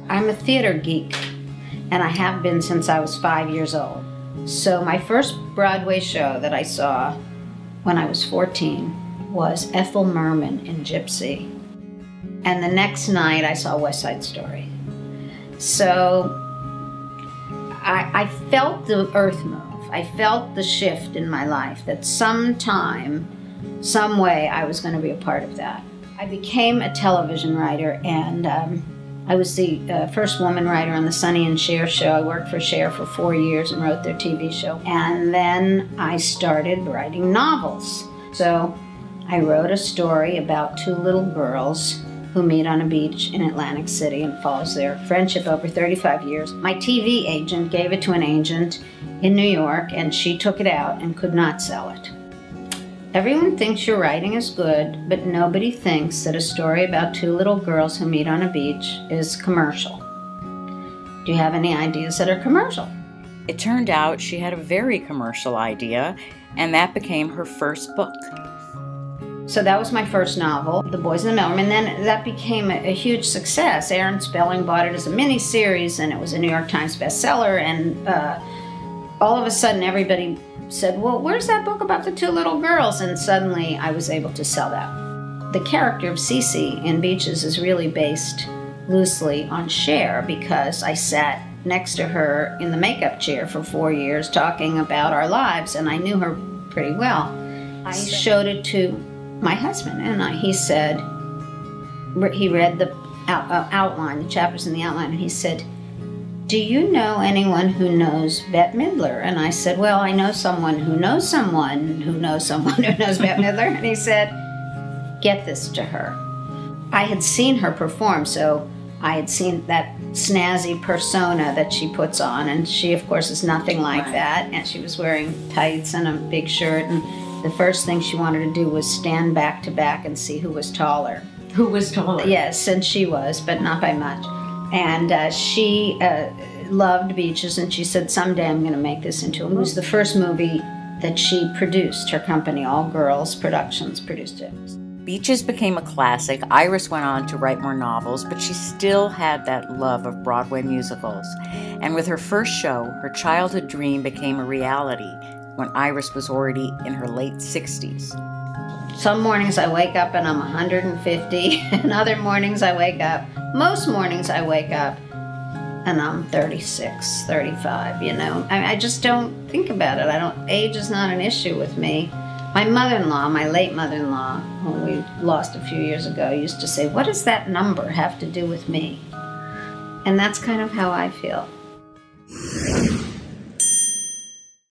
I'm a theater geek, and I have been since I was 5 years old. So my first Broadway show that I saw when I was 14 was Ethel Merman in Gypsy. And the next night I saw West Side Story. So I felt the earth move. I felt the shift in my life, that sometime, some way, I was going to be a part of that. I became a television writer, and I was the first woman writer on the Sonny and Cher show. I worked for Cher for 4 years and wrote their TV show. And then I started writing novels. So I wrote a story about two little girls who meet on a beach in Atlantic City and follows their friendship over 35 years. My TV agent gave it to an agent in New York, and she took it out and could not sell it. Everyone thinks your writing is good, but nobody thinks that a story about two little girls who meet on a beach is commercial. Do you have any ideas that are commercial? It turned out she had a very commercial idea, and that became her first book. So that was my first novel, The Boys in the Mailroom, and then that became a huge success. Aaron Spelling bought it as a mini-series, and it was a New York Times bestseller, and all of a sudden everybody said, well, where's that book about the two little girls? And suddenly I was able to sell that. The character of Cece in Beaches is really based loosely on Cher, because I sat next to her in the makeup chair for 4 years talking about our lives, and I knew her pretty well. I showed it to my husband, and he said, he read the outline, the chapters in the outline, and he said, do you know anyone who knows Bette Midler? And I said, well, I know someone who knows someone who knows someone who knows Bette Midler. And he said, get this to her. I had seen her perform, so I had seen that snazzy persona that she puts on, and she, of course, is nothing like that. And she was wearing tights and a big shirt, and the first thing she wanted to do was stand back to back and see who was taller. Who was taller? Yes, and she was, but not by much. And she loved Beaches, and she said, someday I'm going to make this into a movie. It was the first movie that she produced. Her company, All Girls Productions, produced it. Beaches became a classic. Iris went on to write more novels, but she still had that love of Broadway musicals. And with her first show, her childhood dream became a reality when Iris was already in her late 60s. Some mornings I wake up and I'm 150, and other mornings I wake up, most mornings I wake up and I'm 36, 35, you know. I just don't think about it. Age is not an issue with me. My mother-in-law, my late mother-in-law, who we lost a few years ago, used to say, what does that number have to do with me? And that's kind of how I feel.